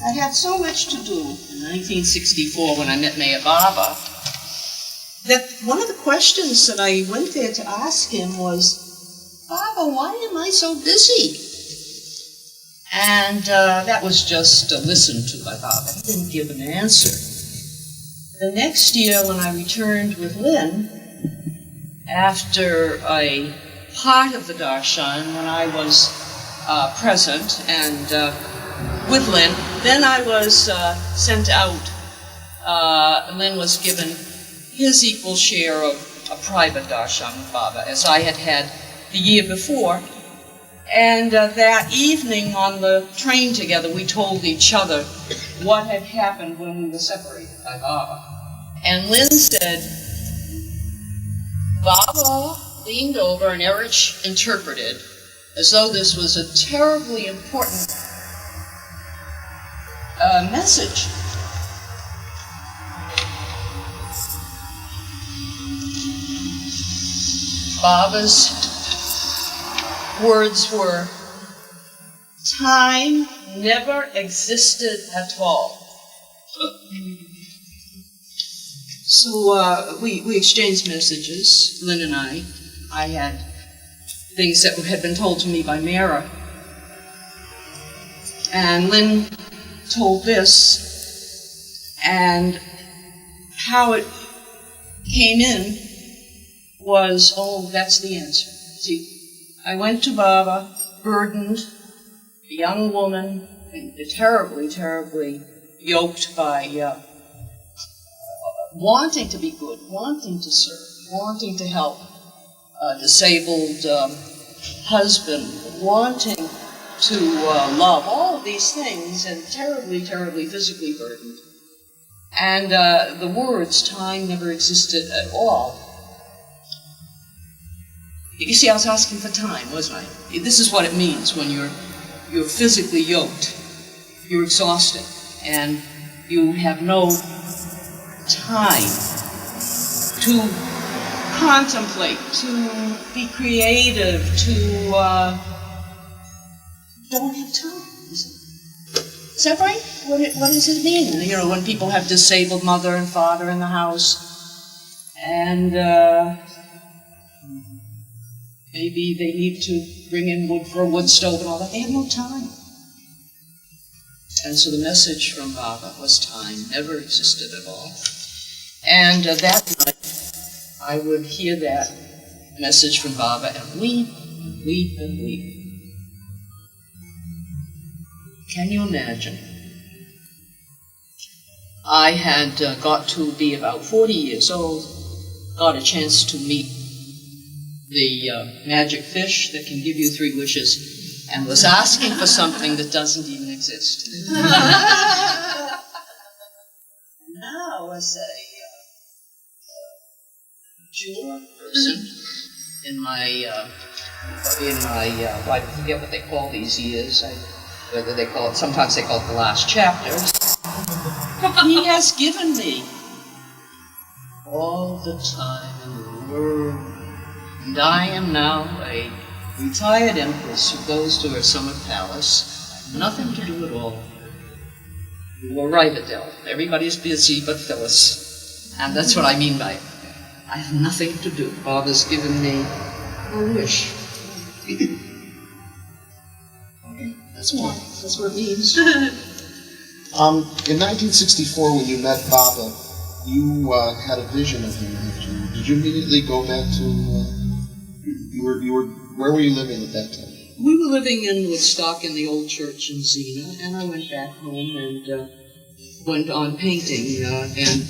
I had so much to do in 1964 when I met MeherBaba that one of the questions that I went there to ask him was, Baba, why am I so busy? And that was just listened to by Baba. He didn't give an answer. The next year when I returned with Lynn, after a part of the darshan, when I was present and with Lynn, then I was sent out. Lynn was given his equal share of a private darshan with Baba, as I had had the year before. And that evening on the train together, we told each other what had happened when we were separated by Baba. And Lynn said, Baba leaned over and Erich interpreted as though this was a terribly important message. Baba's words were, time never existed at all. So we exchanged messages, Lynn and I. I had things that had been told to me by Mehera. And Lynn told this, and how it came in was, oh, that's the answer. See, I went to Baba, burdened, a young woman, terribly, terribly yoked by wanting to be good, wanting to serve, wanting to help a disabled husband, wanting to love, all of these things, and terribly, terribly physically burdened. And the words, time never existed at all. You see, I was asking for time, wasn't I? This is what it means when you're physically yoked. You're exhausted, and you have no time to contemplate, to be creative, to don't have time. Is that right? What does it mean? You know, when people have disabled mother and father in the house, and maybe they need to bring in wood for a wood stove and all that, they have no time. And so the message from Baba was time never existed at all. And that night, I would hear that message from Baba and weep, and weep, and weep. Can you imagine? I had got to be about 40 years old, got a chance to meet the magic fish that can give you 3 wishes, and was asking for something that doesn't even exist. Now, as a mature person in my I forget what they call these years. Whether they call it, sometimes they call it the last chapters. He has given me all the time in the world, and I am now a retired empress who goes to her summer palace. I have nothing to do at all. You were right, Adele. Everybody's busy but Phyllis. And that's what I mean by it. I have nothing to do. Baba's given me a wish. That's what it means. In 1964, when you met Baba, you had a vision of him. Did you immediately go back to? Where were you living at that time? We were living in Woodstock in the old church in Xena, and I went back home and went on painting and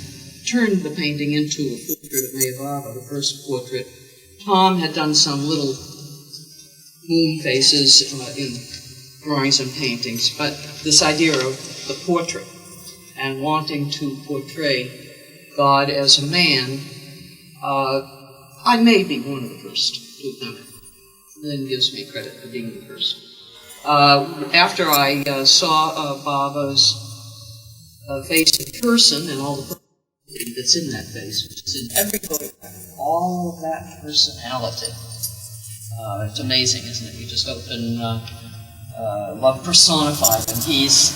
turned the painting into a portrait of MeherBaba, the first portrait. Tom had done some little moon faces in drawings and paintings, but this idea of the portrait and wanting to portray God as a man, I may be one of the first to have done it. Lynn gives me credit for being the first. After I saw Baba's face in person and all the personality that's in that face, which is in every photograph, all of that personality, it's amazing, isn't it? You just open Love Personified, and he's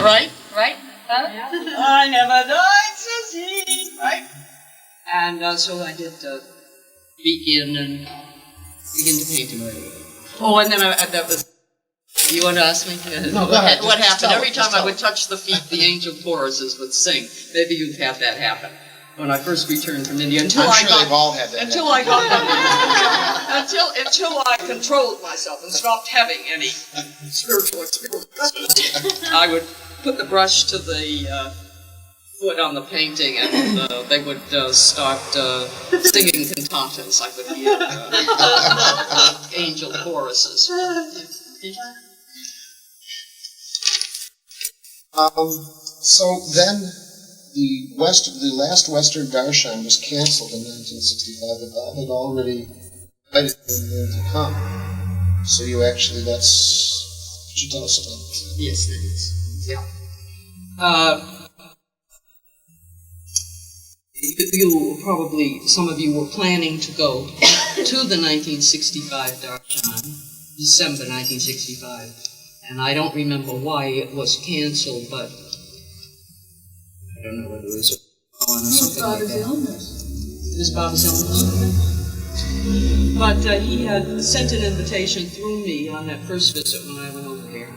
Right? Right? Huh? I never died, says he. Right? And so I did begin to paint him right away. Oh, and then that was. You want to ask me? No, go ahead. What Just happened? tell Every it, time just I tell would it. touch the feet, the angel choruses would sing. Maybe you've had that happen. When I first returned from India, I'm sure they've all had that. until I controlled myself and stopped having any spiritual experience, I would put the brush to the foot on the painting, and they would start singing cantatas. I would hear angel choruses. So then, the last Western Darshan was canceled in 1965, but Bob had already invited them to come. So you actually, could you tell us about that? Yes, that is. Yeah. You probably, some of you were planning to go to the 1965 Darshan, December 1965, and I don't remember why it was canceled, but I don't know whether it was on or something like that. It was Bob's illness. But he had sent an invitation through me on that first visit when I went over there,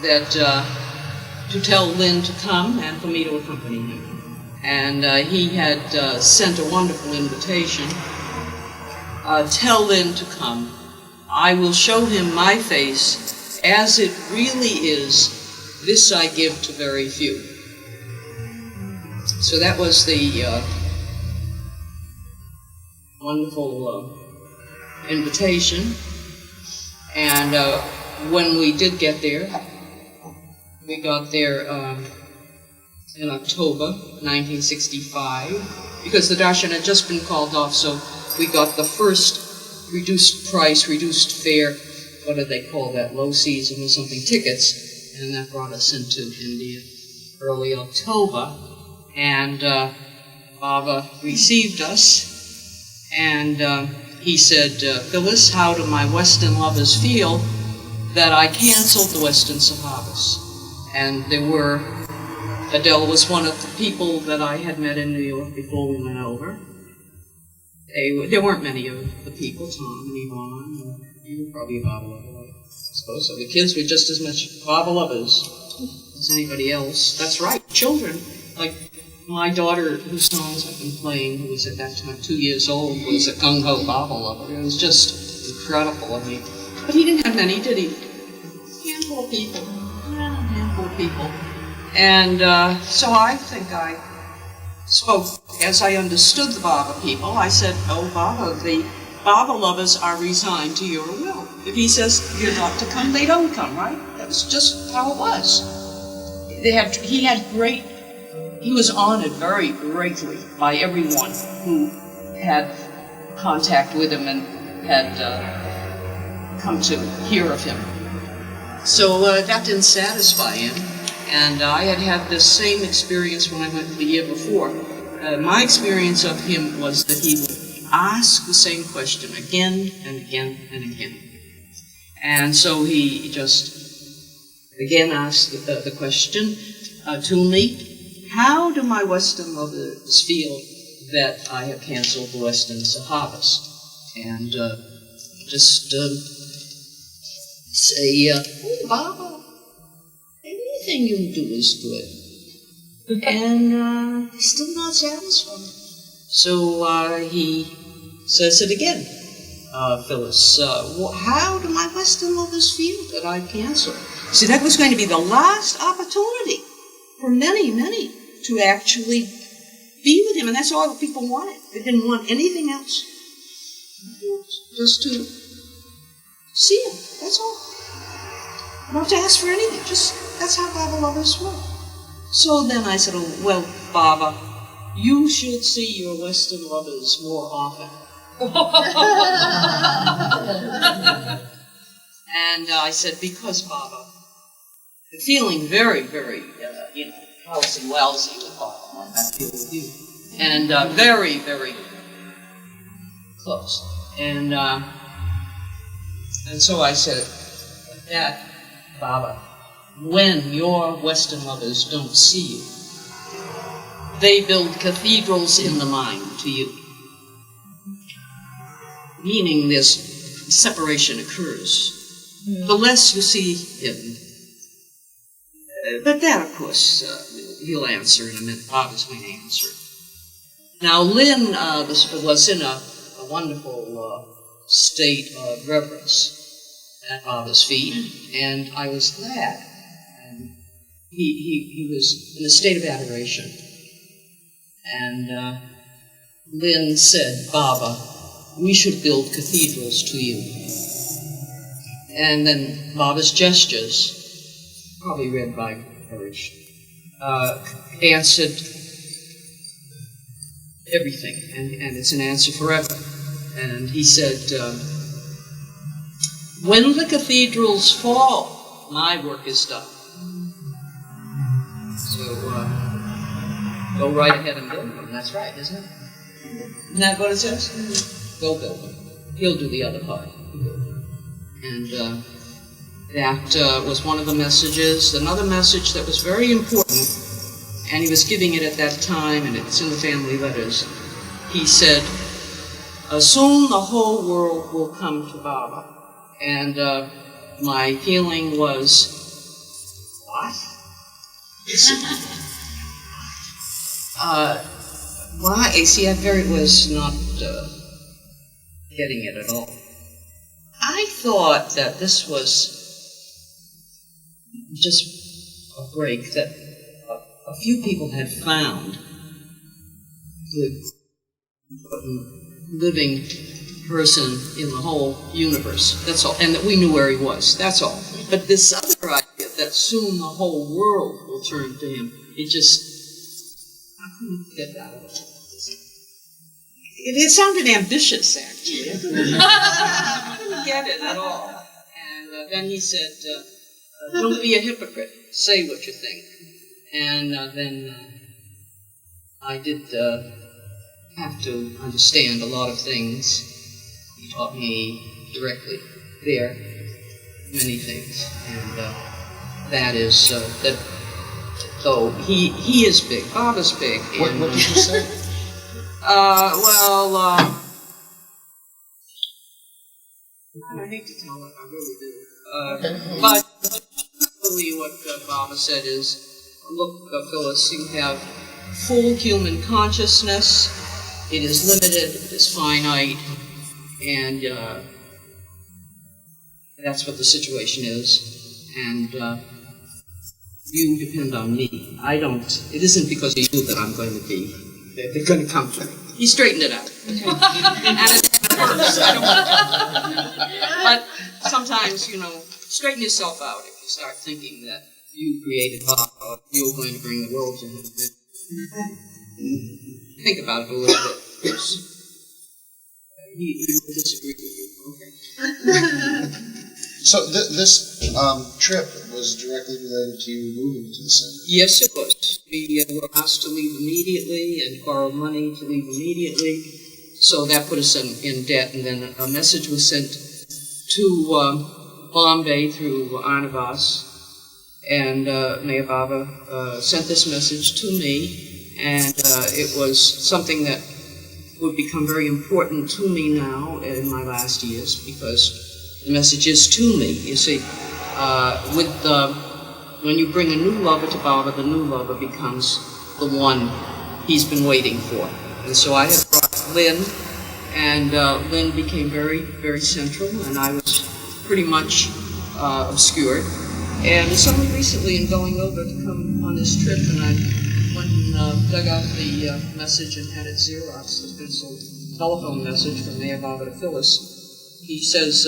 that to tell Lynn to come and for me to accompany him. And he had sent a wonderful invitation. Tell Lynn to come. I will show him my face as it really is. This I give to very few. So that was the wonderful invitation. And when we did get there, we got there in October 1965, because the darshan had just been called off, so we got the first reduced price, reduced fare, what do they call that, low season or something, tickets, and that brought us into India early October, and Baba received us, and he said, Phyllis, how do my Western lovers feel that I canceled the Western Sahavas? And there were Adele was one of the people that I had met in New York before we went over. There weren't many of the people, Tom and Yvonne, you were probably Baba lovers, I suppose. So the kids were just as much Baba lovers as anybody else. That's right, children. Like my daughter, whose songs I've been playing, who was at that time 2 years old, was a gung-ho Baba lover. It was just incredible. I mean, but he didn't have many, did he? A handful of people. Yeah, a handful of people. And so I think I spoke as I understood the Baba people. I said, oh, Baba, the Baba lovers are resigned to your will. If he says you're not to come, they don't come, right? That was just how it was. He was honored very greatly by everyone who had contact with him and had come to hear of him. So that didn't satisfy him. And I had had this same experience when I went the year before. My experience of him was that he would ask the same question again and again and again. And so he just again asked the question to me, how do my Western lovers feel that I have canceled the Western Sahavas? And just say, oh, Baba, anything you do is good. And he's still not satisfied. So he says it again, Phyllis, how do my Western lovers feel that I've canceled? See, that was going to be the last opportunity for many, many to actually be with him, and that's all the people wanted. They didn't want anything else. Just to see him, that's all. Not to ask for anything, just that's how Baba lovers were. So then I said, oh, well, Baba, you should see your Western lovers more often. And I said, because Baba, feeling very, very, lousy with Baba, I feel with you. And very, very close. And so I said, like that, Baba, when your Western lovers don't see you, they build cathedrals in the mind to you. Meaning this separation occurs. The less you see him. But that, of course, he'll answer in a minute. Bob is going to answer. Now, Lynn was in a wonderful state of reverence at Baba's feet, and I was glad. And he was in a state of adoration. And Lynn said, Baba, we should build cathedrals to you. And then Baba's gestures, probably read by Courage, answered everything, and it's an answer forever. And he said, when the cathedrals fall, my work is done. So go right ahead and build them. That's right, isn't it? Isn't that what it says? Go build them. He'll do the other part. And that was one of the messages. Another message that was very important, and he was giving it at that time, and it's in the family letters. He said, soon the whole world will come to Baba. And my feeling was, what? Why? See, I was not getting it at all. I thought that this was just a break that a few people had found the living person in the whole universe. That's all. And that we knew where he was. That's all. But this other idea that soon the whole world will turn to him, it just, I couldn't get that at all. It sounded ambitious, actually. I couldn't get it at all. And then he said, don't be a hypocrite. Say what you think. And then I did have to understand a lot of things. He taught me directly there many things. And that is that though he is big, Baba's big. What did you say? I hate to tell it, I really do. But really what Baba said is, look, Phyliss, you have full human consciousness. It is limited, it is finite, and that's what the situation is. And you depend on me. It isn't because of you that I'm going to be. They're going to come to me. He straightened it out. And it hurts. I don't want to. But sometimes, straighten yourself out if you start thinking that you created Baba, or you're going to bring the world to him. Think about it a little bit. He will disagree with you. Okay. So this trip was directly related to you moving to the center? Yes, it was. We were asked to leave immediately and borrow money to leave immediately. So that put us in debt. And then a message was sent to Bombay through Arnavas. And Meher Baba sent this message to me. And it was something that would become very important to me now in my last years, because the message is to me. You see, when you bring a new lover to Baba, the new lover becomes the one he's been waiting for. And so I had brought Lynn, and Lynn became very, very central, and I was pretty much obscured. And it's only recently in going over to come on this trip, and I went and dug out the message and had it Xerox, the pencil telephone message from Meher Baba to Phyliss. He says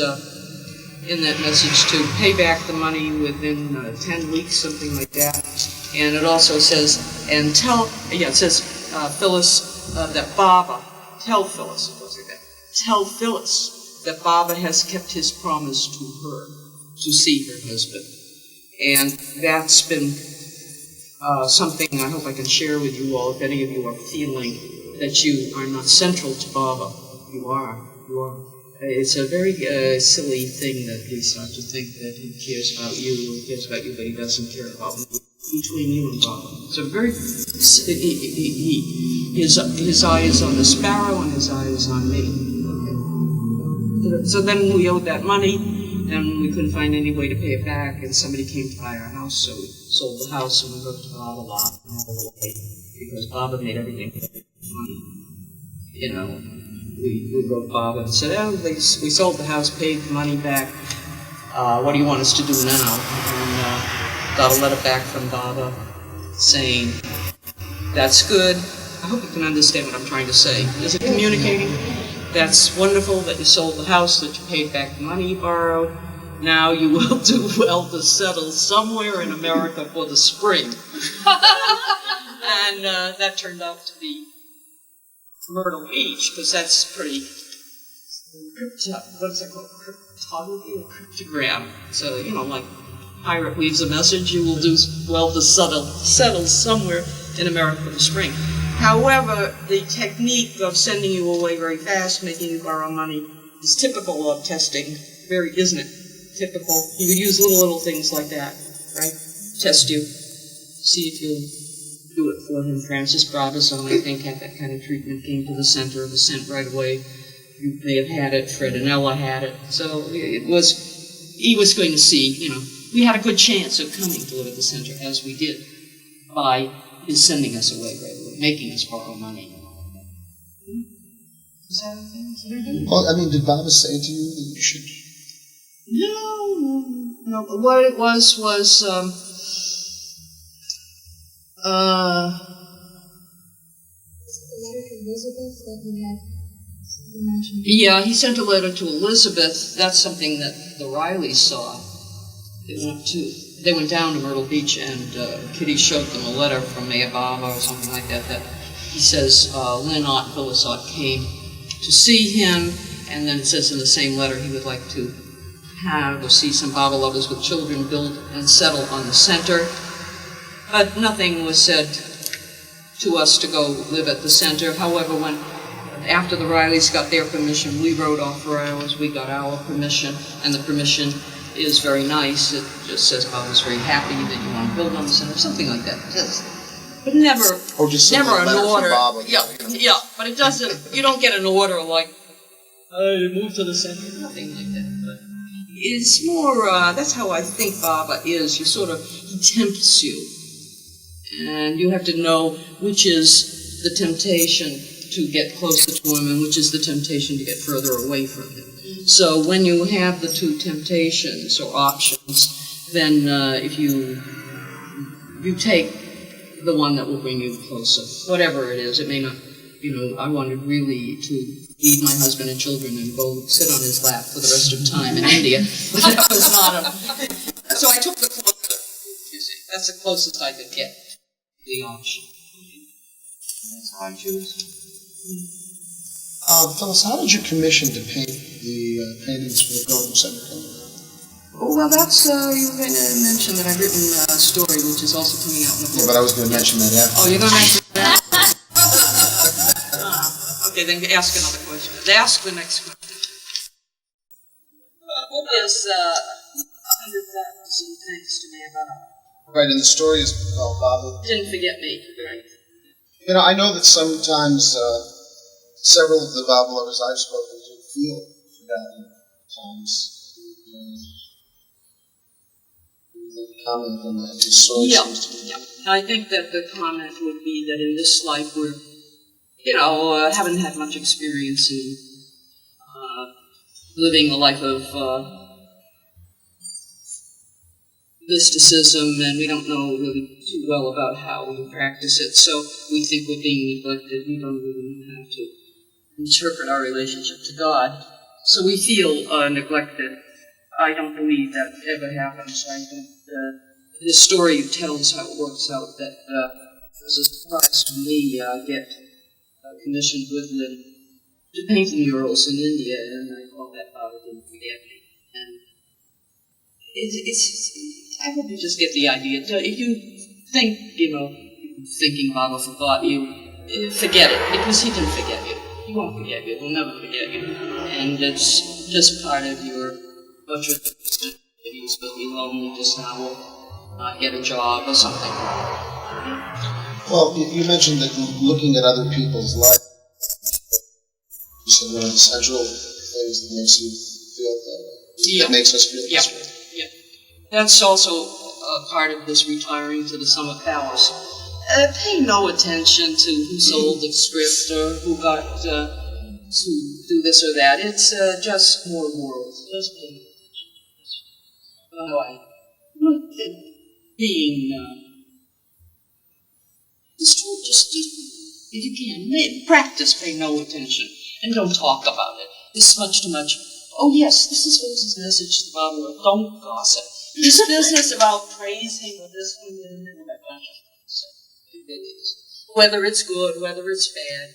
in that message to pay back the money within 10 weeks, something like that. And it also says, and it says, Phyliss, that Baba, tell Phyliss, it goes like that, tell Phyliss that Baba has kept his promise to her, to see her husband. And that's been something I hope I can share with you all, if any of you are feeling that you are not central to Baba. You are. it's a very silly thing that we start to think that he cares about you, or he cares about you, but he doesn't care about me. Between you and Baba. So very, his eye is on the sparrow and his eye is on me. Okay. So then we owed that money, and we couldn't find any way to pay it back, and somebody came to buy our house, so we sold the house and we wrote to Baba a lot, because Baba made everything money. You know, we wrote Baba and said, oh, we sold the house, paid the money back. What do you want us to do now? And got a letter back from Baba saying, that's good. I hope you can understand what I'm trying to say. Is it communicating? That's wonderful that you sold the house, that you paid back the money you borrowed. Now you will do well to settle somewhere in America for the spring. And that turned out to be Myrtle Beach, because that's pretty, what is that called, cryptography or cryptogram? So, you know, like pirate leaves a message, you will do well to settle somewhere in America for the spring. However, the technique of sending you away very fast, making you borrow money, is typical of testing. Isn't it? Typical. You would use little things like that, right? Test you. See if you'll do it for him. Francis Brabazon, I think, had that kind of treatment, came to the center of the scent right away. You may have had it, Fred and Ella had it. So he was going to see, you know, we had a good chance of coming to live at the center, as we did, by his sending us away right away, making us borrow money. Is that a thing? Well, I mean, did Baba say to you that you should? No. What it was yeah, he sent a letter to Elizabeth. That's something that the Rileys saw. They went down to Myrtle Beach, and Kitty showed them a letter from MeherBaba or something like that, that he says Lynn Ott and Phyllis Ott came to see him, and then it says in the same letter he would like to have or see some Baba lovers with children build and settle on the center. But nothing was said to us to go live at the center. However, after the Rileys got their permission, we wrote off for ours, we got our permission, and the permission is very nice. It just says Baba's very happy that you want to build on the center, something like that. But never, never an order. Yeah, but it doesn't. You don't get an order like, "Hey, move to the center." Nothing like that. But it's more. That's how I think Baba is. He tempts you, and you have to know which is the temptation to get closer to him, and which is the temptation to get further away from him. So when you have the two temptations or options, then if you take the one that will bring you closer, whatever it is, it may not, I wanted really to leave my husband and children and go sit on his lap for the rest of time in India, but that was not so I took the closest, you see, that's the closest I could get to the option. That's how I choose. Phyllis, how did you commission to paint the paintings for the Pilgrim Center? Well, that's, you were going to mention that I've written a story which is also coming out in the book. Yeah, but I was going to mention that after. Oh, you're going to mention that? Okay, then ask another question. Ask the next question. Book is 100,000 thanks to MeherBaba. Right, and the story is called Baba. Didn't forget me, right? I know that sometimes several of the Baba lovers I've spoken to feel forgotten at times. Comment on that. I think that the comment would be that in this life we're, haven't had much experience in living a life of mysticism, and we don't know really too well about how we practice it, so we think we're being neglected. We don't really know how to interpret our relationship to God, so we feel neglected. I don't believe that ever happens. I don't. The story tells how it works out. That was a surprise to me. I get commissioned with Lynn to paint the murals in India, and I call that Baba Didn't Forget Me. And it's I hope you just get the idea. If you think, thinking Baba forgot you, forget it, because he didn't forget you. He won't forget you. He'll never forget you. And it's just part of what you're doing. He's supposed to be lonely just now, or not get a job or something. Well, you mentioned that looking at other people's lives is one of the central things that makes you feel that way. That makes us feel this way. Yeah. That's also part of this retiring to the summer palace. Pay no attention to who sold the script or who got to do this or that. It's just more worlds. Just pay no attention. Just if you can, practice pay no attention and don't talk about it. This is much too much. Oh yes, this is Phyllis's message to the Bible. Don't gossip. This business about praising or this one and that bunch of things. It is. Whether it's good, whether it's bad,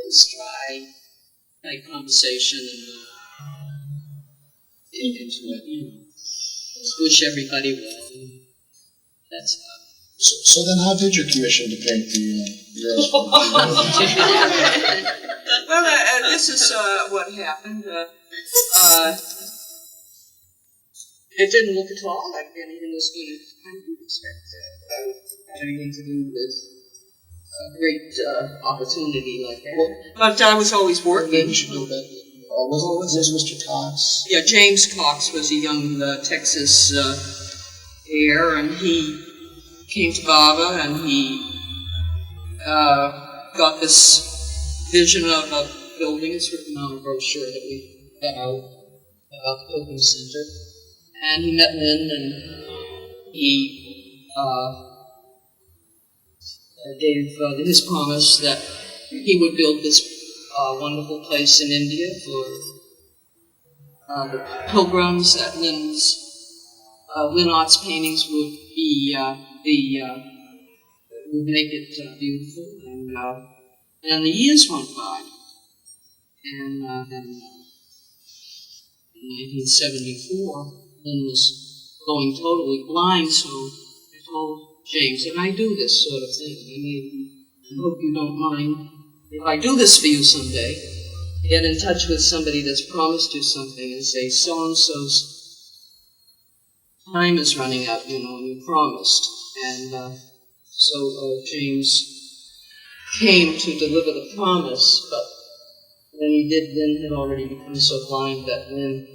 just try make conversation and into it. Just wish everybody well. That's how. So then how did your commission to paint the girls? Well, this is what happened. It didn't look at all like anything was going to expect. Have anything to do with a great opportunity like that. Well, but I was always working. You should know that. Was Mr. Cox? Yeah, James Cox was a young Texas heir, and he came to Baba, and he got this vision of a building. It's written on a brochure that we got out about the Pilgrim Center. And he met Lynn, and he gave his promise that he would build this wonderful place in India for the pilgrims. That Lynn Ott's paintings would be would make it beautiful. And the years went by, and then in 1974. Lynn was going totally blind, so I told James, and I do this sort of thing. I hope you don't mind if I do this for you someday. Get in touch with somebody that's promised you something and say, so-and-so's time is running out, and you promised. And so James came to deliver the promise, but when he did, Lynn had already become so blind that Lynn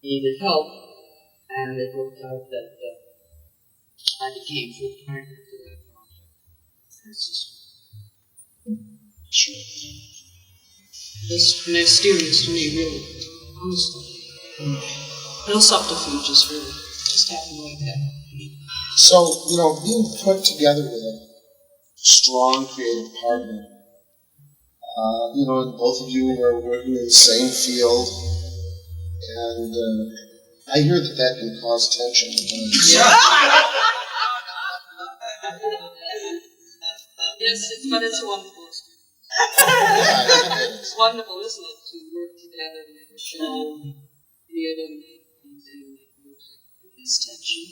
needed help. And it worked out that I became full partner to that project. That's just it's mysterious to me, really, honestly. No subterfuges, really. Just happened like that. So, being put together with a strong creative partner, and both of you are working in the same field, and I hear that can cause tension. Yes, but it's wonderful. It's wonderful, isn't it, to work together and show theater and music. It's tension.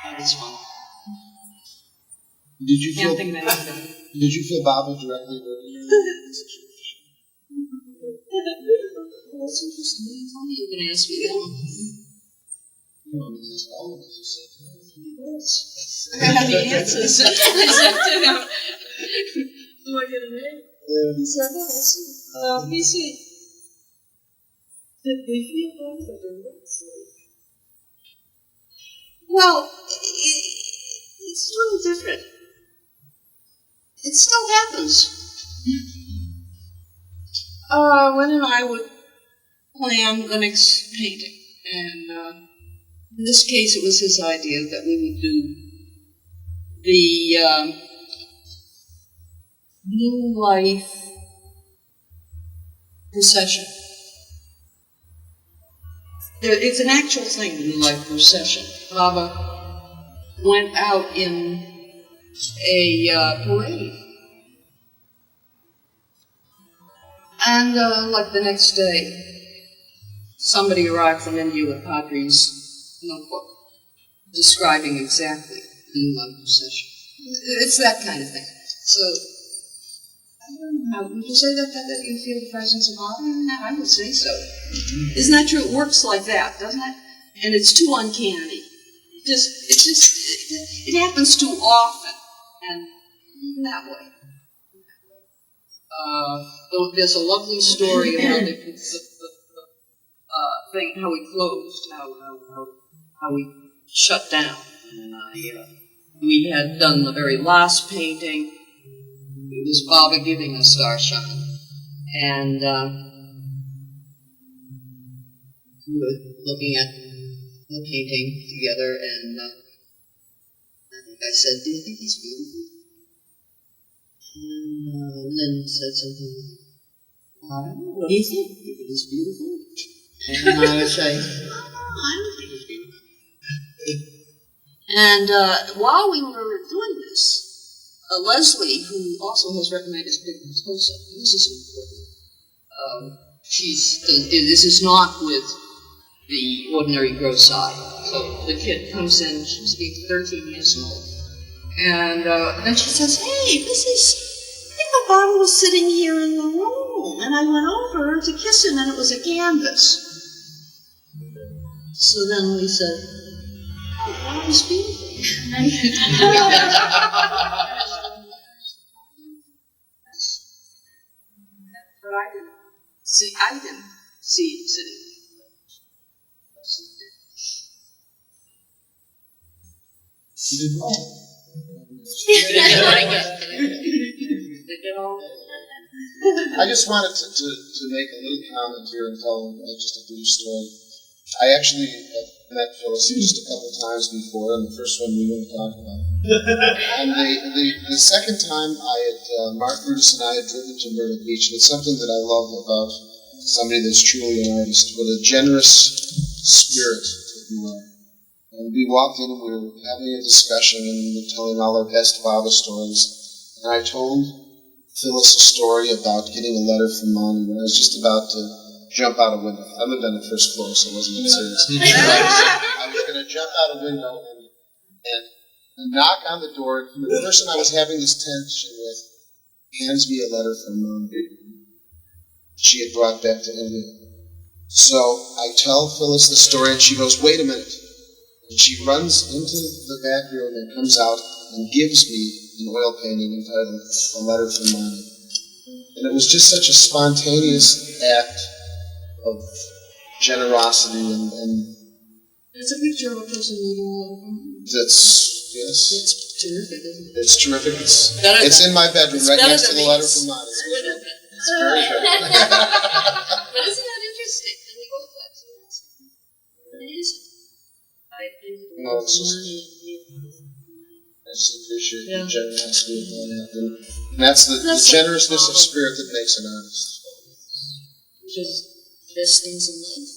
And it's wonderful. Did you feel Baba directly working in the situation? That's interesting. You told me you were going to ask me that one. You want me to ask all of us, you said. Yes. I have the answers. I said to him, do I get a name? He said, no, let me see. Did we feel Baba directly? Well, it's a little different. It still happens. Lynn and I would plan the next painting, and in this case it was his idea that we would do the New Life procession. It's an actual thing, the New Life procession. Baba went out in a parade. And like the next day, somebody arrived from India with Padre's notebook describing exactly the New Life procession. It's that kind of thing. So don't know. Would you say that you feel the presence of God? I would say so. Isn't that true? It works like that, doesn't it? And it's too uncanny. It happens too often, and in that way. There's a lovely story about the thing, how we closed, how we shut down. And we had done the very last painting. It was Baba giving us Starshine. And we were looking at the painting together, and I think I said, "Do you think he's beautiful?" And Lynn said something like, "I don't know, what do you think? Do you think he's beautiful?" And I would say, "I don't think he's beautiful." And while we were doing this, Leslie, who also has recommended pigments also, this is important. This is not with the ordinary gross eye. So the kid comes in, she's 13 years old, and then she says, "Hey, I think my Baba was sitting here in the room, and I went over to kiss him, and it was a canvas." So then we said, "Oh, that was beautiful." But I didn't see him sitting. I just wanted to make a little comment here and tell just a brief story. I actually have met Phyllis just a couple times before, and the first one we won't talk about. And the second time Mark Brutus and I had driven to Myrtle Beach, and it's something that I love about somebody that's truly an artist, with a generous spirit, if you will. And we walked in and we were having a discussion, and we were telling all our best Baba stories. And I told Phyllis a story about getting a letter from Mommy when I was just about to jump out a window. I lived on the first floor, so it wasn't that serious. I was going to jump out a window and knock on the door. And the person I was having this tension with hands me a letter from Mom she had brought back to India. So I tell Phyllis the story, and she goes, "Wait a minute." And she runs into the back room and comes out and gives me an oil painting entitled "A Letter from Mommy." And it was just such a spontaneous act of generosity and It's a picture of a person reading a letter from home. Yes. It's terrific, isn't it? It's terrific. It's in my bedroom, right next to the letter from Mommy. It's very good. But isn't that interesting? And we both thought, it is. I think No, it's just, I just appreciate the generosity of that. And that's the generousness of spirit that makes an artist. Which is best things in life.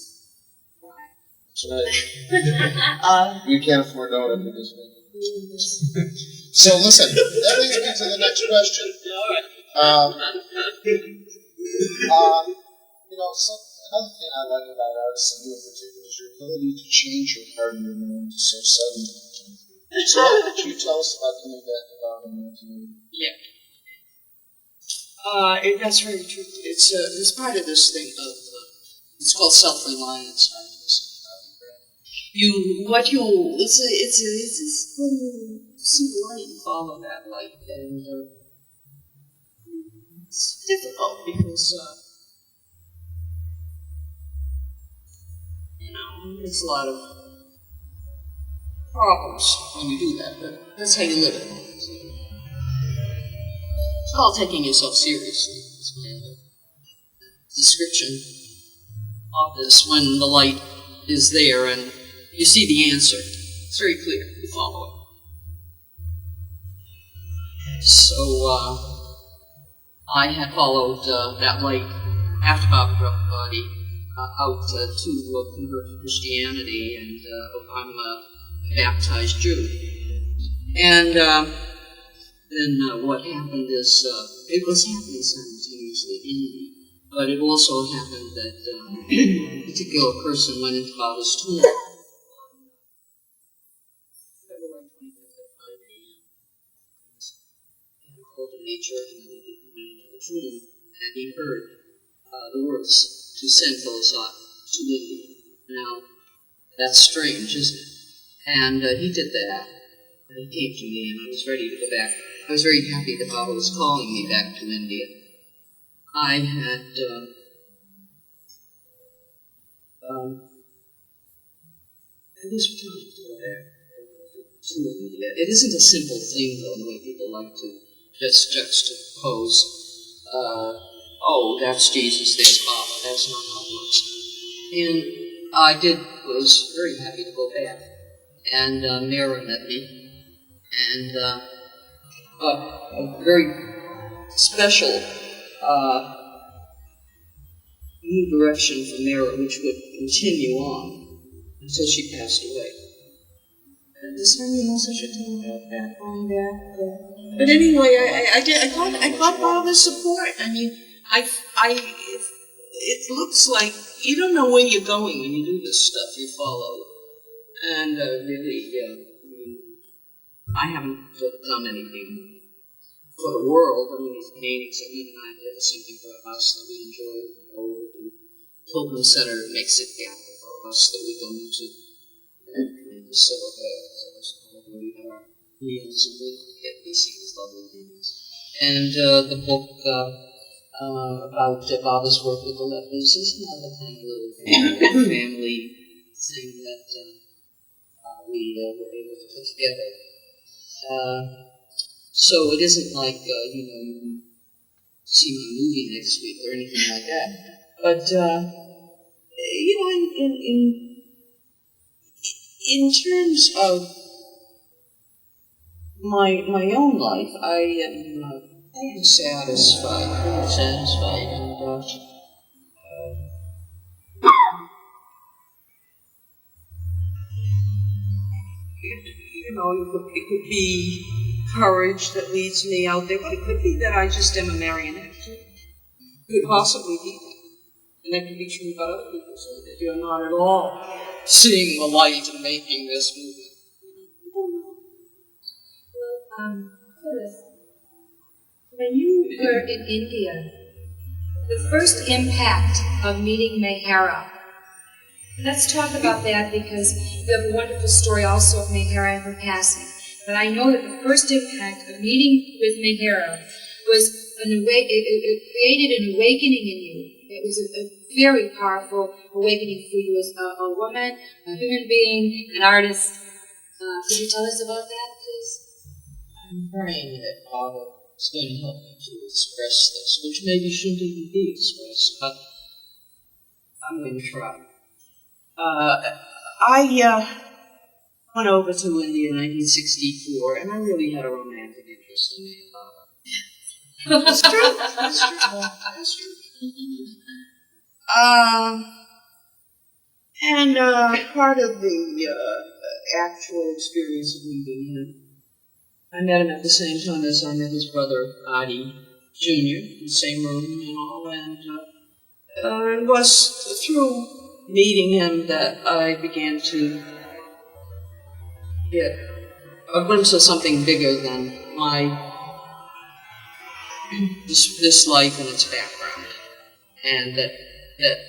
That's right. We can't afford donut in this thing. So listen, that leads me to the next question. Another thing I like about artists, and you in particular, is your ability to change your heart and your mind so suddenly. So what could you tell us about coming back to Baba in 1980? Yeah. That's very true. It's part of this thing of it's called self-reliance. It's when you see the light, you follow that light, and it's difficult because there's a lot of problems when you do that, but that's how you live it. It's called taking yourself seriously. It's my description of this when the light is there and you see the answer. It's very clear. You follow it. So I had followed that light after Baba dropped the body out to convert to Christianity, and I'm a baptized Jew. And then what happened is it was happening simultaneously in me, but it also happened that a particular person went into Baba's tomb on February 25th at 5 a.m. He had a call to nature, and then he went into the tomb, and he heard the words to send Phyllis Ott to India. Now, that's strange, isn't it? And he did that. And he came to me, and I was ready to go back. I was very happy that Baba was calling me back to India. I had it was time to go back to India. It isn't a simple thing, though, the way people like to just juxtapose. Oh, that's Jesus, there's Baba. That's not how it works. And I was very happy to go back. And Mehera met me. And a very special new direction for Mehera, which would continue on until she passed away. Does anyone else I should tell about that, going back? But anyway, I got Baba's support. I mean, it looks like you don't know where you're going when you do this stuff. You follow, and really, I haven't done anything for the world. I mean, these paintings that we and I did is something for us that we enjoy. We go over to Pilgrim Center, it makes it happen for us that we go into. And so where we have our meals and we see these lovely paintings. And the book about Baba's work with the lepers is another tiny little family thing that we were able to put together. So it isn't like, you see my movie next week or anything like that. But, in terms of my own life, I am satisfied, pretty satisfied, and it could be courage that leads me out there, but it could be that I just am a marionette. It could possibly be that. And that could be true about other people, so that you're not at all seeing the light and making this movie. Well, Phyllis, when you were in India, the first impact of meeting Mehera, let's talk about that because you have a wonderful story also of Mehera and her passing. But I know that the first impact of meeting with Mehera was it created an awakening in you. It was a very powerful awakening for you as a woman, a human being, an artist. Could you tell us about that, please? I'm praying that Baba is going to help me to express this, which maybe shouldn't even be expressed, but I'm going to try. I went over to India in 1964, and I really had a romantic interest in Baba. That's true. That's true. That's true. And part of the actual experience of meeting him, I met him at the same time as I met his brother, Bade Jr., in the same room and all, and it was through meeting him that I began to get a glimpse of something bigger than this life and its background, and that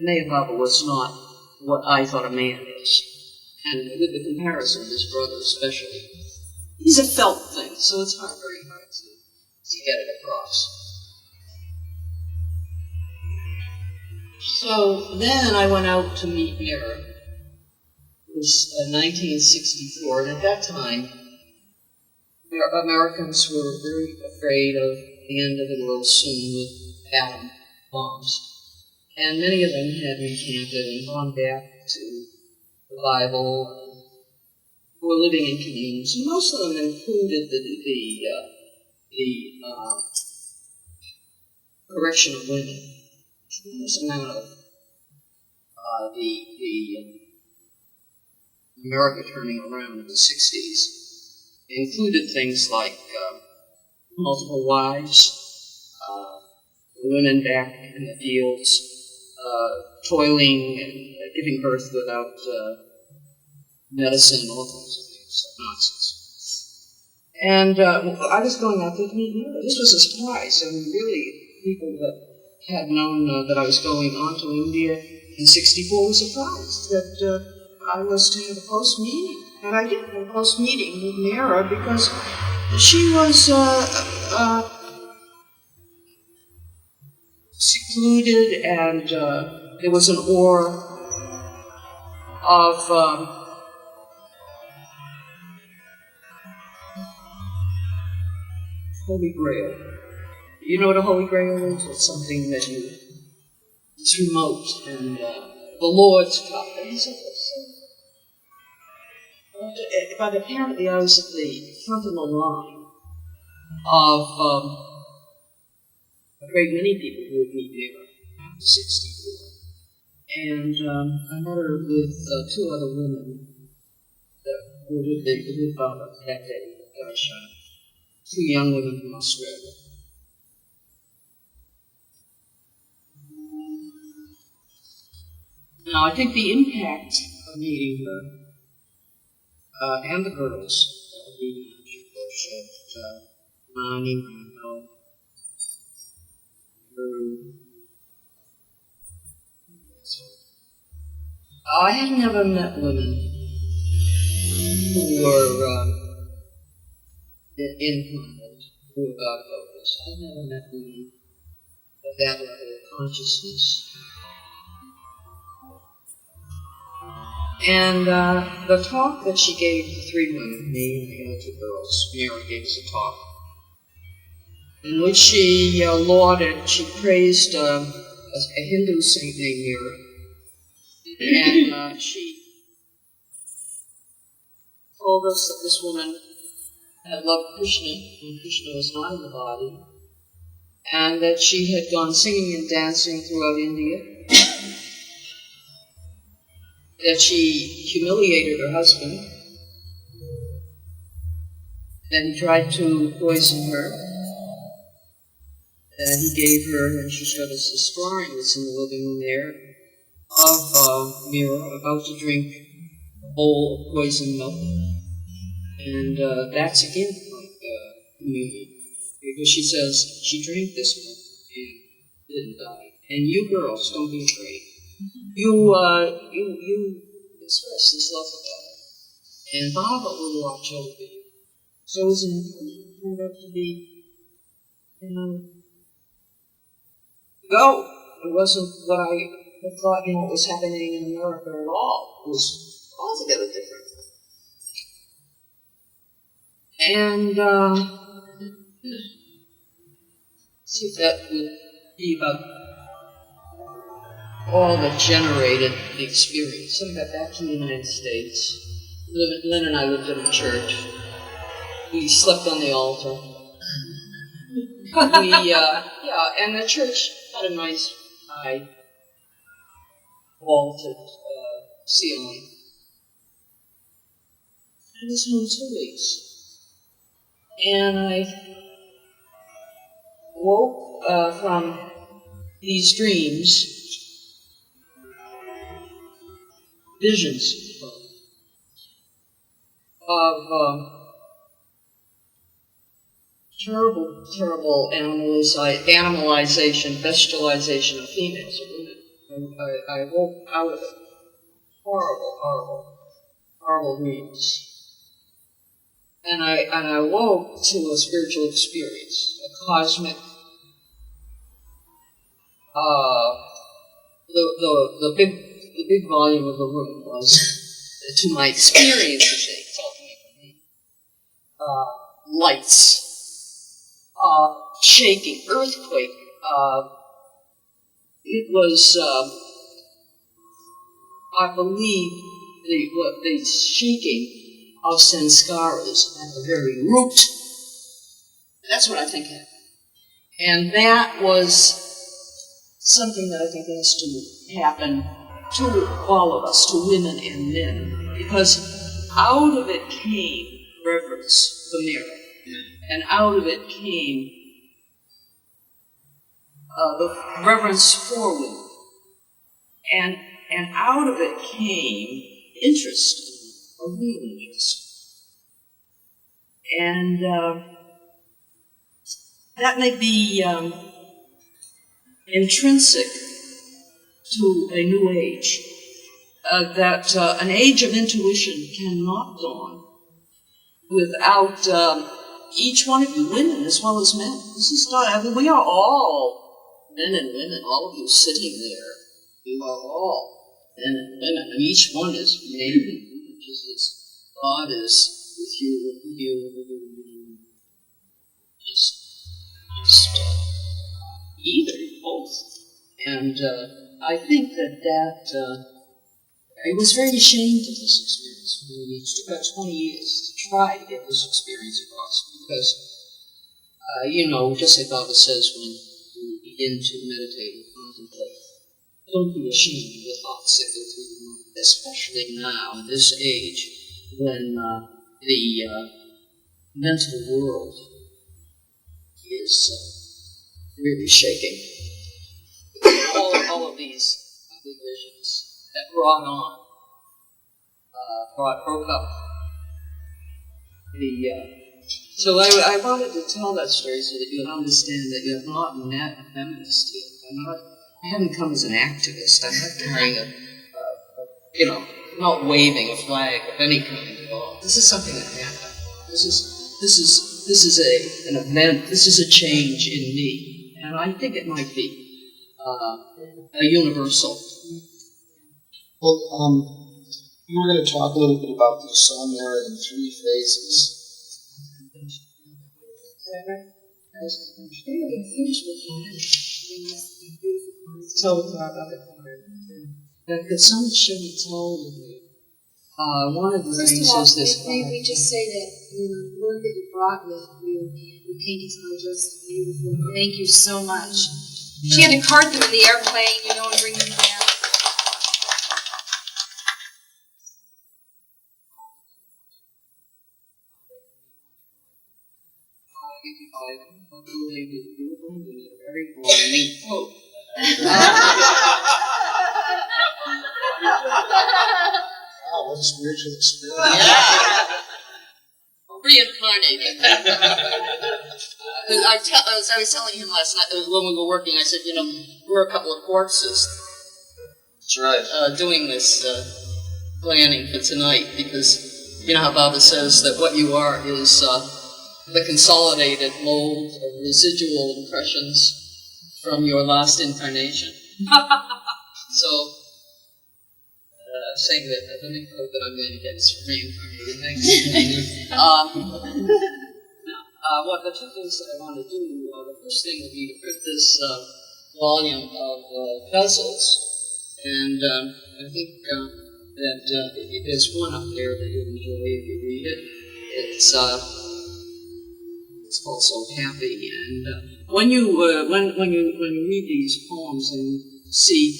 MeherBaba was not what I thought a man is. And with the comparison of his brother especially, he's a felt thing, so it's very hard to get it across. So then I went out to meet Mehera. It was 1964, and at that time, Americans were very afraid of the end of the world soon with atom bombs. And many of them had recanted and gone back to the Bible, and were living in communes. And most of them included the correction of women. This amount of the America turning around in the 60s included things like multiple wives, women back in the fields, toiling and giving birth without medicine, all kinds of things, nonsense. And I was going out there to meet Mehera. This was a surprise. I mean, really, people that had known that I was going on to India in '64 were surprised that I was to have a close meeting. And I did have a close meeting with Mehera because she was secluded, and there was an aura of Holy Grail. You know what a Holy Grail is? It's something that it's remote, and the Lord's cup. And but apparently I was at the front of the line of a great many people who would meet Mehera after '64. And I met her with two other women that were with Baba that day at Darshan. Two young women from Australia. Now, I think the impact of meeting her and the girls that were meeting her, Mani, Randall, Guru. I had never met women who were in convent, who were God focused. I've never met women of that level of consciousness. And the talk that she gave the three women, me and the other two girls, Mehera gave us a talk, in which she lauded, she praised a Hindu saint named Mehera. And she told us that this woman had loved Krishna, and Krishna was not in the body, and that she had gone singing and dancing throughout India, that she humiliated her husband, that he tried to poison her, that he gave her, and she showed us this drawing that's in the living room there, of Mehera about to drink a bowl of poisoned milk. And that's again like communion, because she says she drank this milk and didn't die. And you girls, don't be afraid. You express this love for God, and Baba will watch over you. So it was an encouragement. It turned out to be, go. It wasn't what I had thought, what was happening in America at all. It was altogether different. And see if that would be about all that generated the experience. Then I got back to the United States. Lynn and I lived in a church. We slept on the altar. And the church had a nice high vaulted ceiling. I was home 2 weeks. And I woke from these dreams, visions of terrible animalization, bestialization of females or women. I woke out of it. Horrible dreams. And I woke to a spiritual experience, a cosmic, the big volume of the room was, to my experience, it's ultimately for me, lights, shaking, earthquake. It was, I believe, the shaking of sanskaras at the very root. That's what I think happened. And that was something that I think has to happen to all of us, to women and men, because out of it came reverence for Mehera, and out of it came the reverence for women, and out of it came interest, a real interest. And that may be intrinsic to a new age, that an age of intuition cannot dawn without each one of you, women as well as men. This is not, I mean, we are all men and women, all of you sitting there. You are all men and women, and each one is made in the image as God is with you, with you. Just either, both. And I think that I was very ashamed of this experience. It took about 20 years to try to get this experience across, because, just like Baba says when you begin to meditate and contemplate, don't be ashamed of the thoughts that go through your mind, especially now, in this age, when the mental world is really shaking. All of these ugly visions that broke up so I wanted to tell that story so that you'll understand that you're not a feminist here. I haven't come as an activist. I'm not carrying I'm not waving a flag of any kind at all. This is something that happened. This is an event. This is a change in me, and I think it might be a universal. Well, we were going to talk a little bit about the Mehera in 3 phases. Because so much should be told of me. One of the things is this. May we just say that the work that you brought with you, the paintings are just beautiful. Thank you so much. She had to cart them in the airplane, and bring them down. Very neat coat. Wow, what a spiritual experience. Yeah. Reincarnated. As I was telling him last night, when we were working, I said, we're a couple of corpses. That's right. Doing this planning for tonight, because you know how Baba says that what you are is the consolidated mold of residual impressions from your last incarnation. So, saying that the only hope that I'm going to get is reincarnated next. What the 2 things that I want to do, the first thing would be to print this volume of puzzles, and I think that there's one up there that you'll enjoy if you read it. It's also happy, and when you read these poems and you see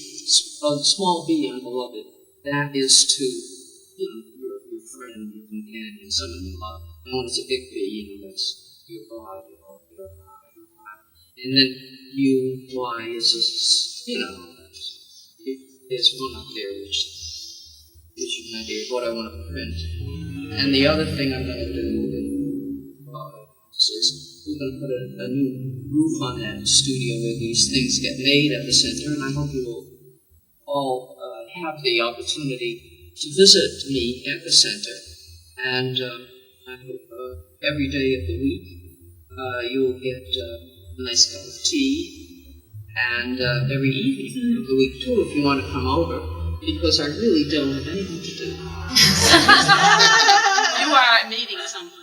a small b on beloved, that is to your friend, your companion, someone you love. And when it's a big b, that's your God, your love, your God, your God. And then y is just there's one up there which gives you an idea of what I want to print. And the other thing I'm going to do is we're going to put a new roof on that studio where these things get made at the center, and I hope you will all have the opportunity to visit me at the center. And I hope every day of the week you will get a nice cup of tea, and every evening of the week too, if you want to come over, because I really don't have anything to do. You are meeting someone.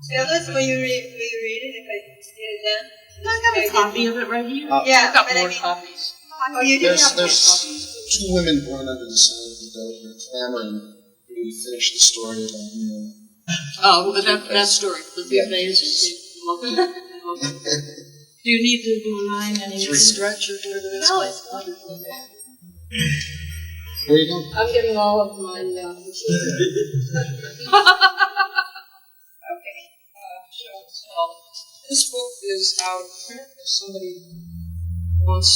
Phyllis, will you read it if I get it down? I have a copy of it right here. Yeah, I've got but more I mean, copies. Oh, you do have more There's copies. 2 women born under the sign of the goat who are clamoring to finish the story about Oh, that story. The 3 phases. Okay. Do you need to do a line, any stretch or whatever that's No, called? it's wonderful. Where you going? I'm getting all of my Okay. Show and tell. This book is out of print. If somebody wants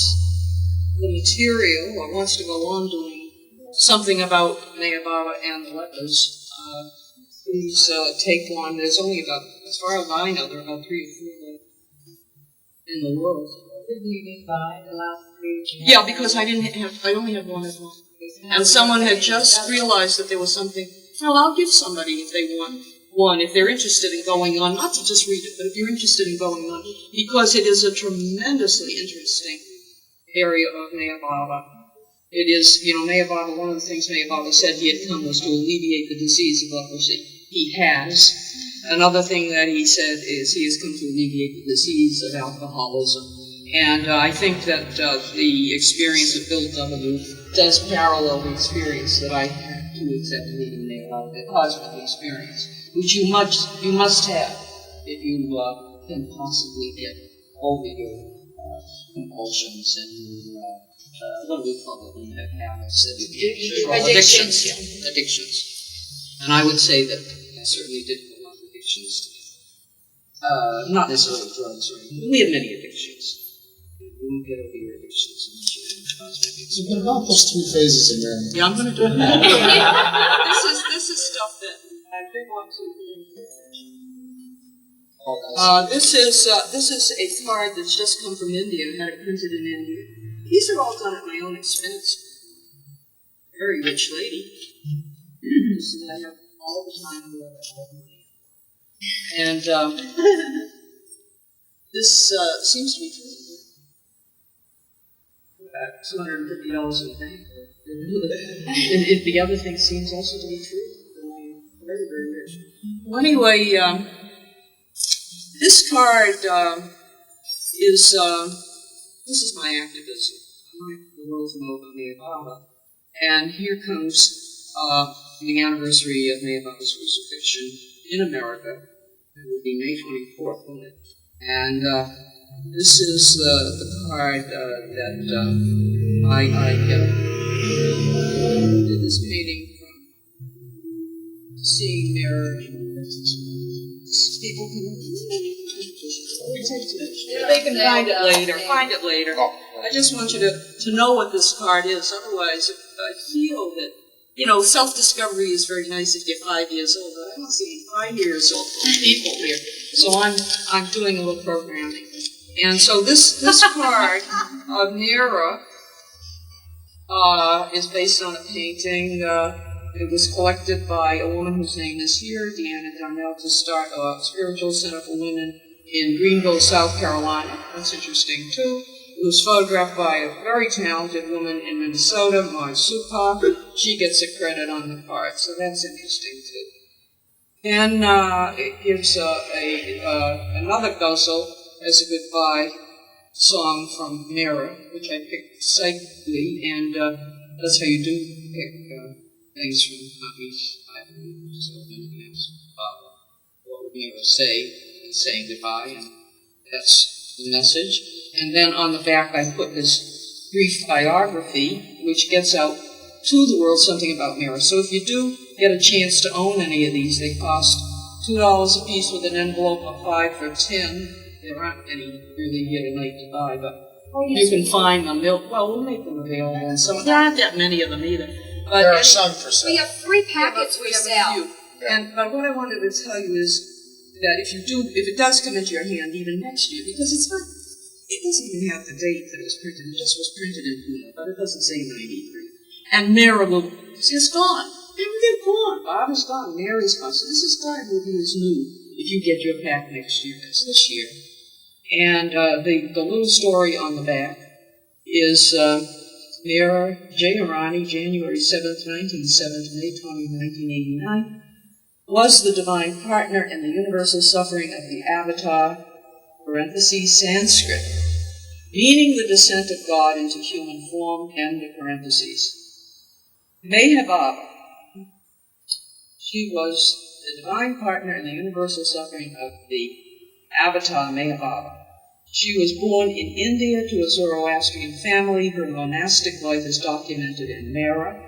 the material or wants to go on doing something about Meher Baba and the lepers, Please take one. There's only about, as far as I know, there are about 3 or 4 left in the world. Did you buy the last 3? Yeah, because I only have one at home. And someone had just realized that there was something. Well, I'll give somebody if they want one, if they're interested in going on, not to just read it, but if you're interested in going on, because it is a tremendously interesting area of MeherBaba. It is, MeherBaba, one of the things MeherBaba said he had come was to alleviate the disease of leprosy. He has. Another thing that he said is he has come to alleviate the disease of alcoholism. And I think that the experience of Bill W. does parallel the experience that I had to accept meeting MeherBaba, the cosmic experience, which you must have if you can possibly get over your compulsions and what do we call it when you have habits? Addictions. Yeah, addictions. And I would say that I certainly did a lot of addictions. Not necessarily drugs or anything. We have many addictions. You won't get over your addictions unless you have cosmic experience. So what about those 3 phases in there? Yeah, I'm going to do it. This is stuff that I did want to bring to your attention. This is a card that's just come from India. I had it printed in India. These are all done at my own expense. Very rich lady. So I have all the time in the world, all the money. And this seems to be true. About $250 in the bank. And if the other thing seems also to be true, then I'm very, very rich. Well, anyway, this card is this is my activism. I like the world to know about MeherBaba. And here comes the anniversary of MeherBaba's crucifixion in America. It will be May 24th, won't it? And this is the card that I did this painting from seeing Mehera. People can they can find it later. Find it later. I just want you to know what this card is. Otherwise, I feel that self-discovery is very nice if you're 5 years old, but I don't see 5 years old people here. So I'm doing a little programming. And so this card of Mehera is based on a painting. It was collected by a woman whose name is here, Deanna Darnell, to start a spiritual center for women in Greenville, South Carolina. That's interesting, too. It was photographed by a very talented woman in Minnesota, Marge Supa. She gets a credit on the card, so that's interesting, too. Then it gives another ghazal as a goodbye song from Mehera, which I picked psychically, and that's how you do pick things from copies. I believe so many times. What would Mehera say in saying goodbye, and that's the message. And then on the back I put this brief biography, which gets out to the world something about Mehera. So if you do get a chance to own any of these, they cost $2 a piece with an envelope of 5 for 10. There aren't any really here tonight to buy, but you can find them. We'll make them available. And so there aren't that many of them either. But there are some for sale. We have 3 packets we sell. But what I wanted to tell you is that if it does come into your hand even next year, because it doesn't even have the date that it was printed. It just was printed in Pune, but it doesn't say 93. And Mehera it's gone. They're gone. Bob is gone. Mary's gone. So this card will be as new if you get your pack next year. It's this year. And the little story on the back is Mehera Jayarani, January 7th, 1907 to May 20, 1989, was the divine partner in the universal suffering of the avatar, parentheses, Sanskrit, meaning the descent of God into human form, end of parentheses. MeherBaba, she was the divine partner in the universal suffering of the avatar MeherBaba. She was born in India to a Zoroastrian family. Her monastic life is documented in Mehera,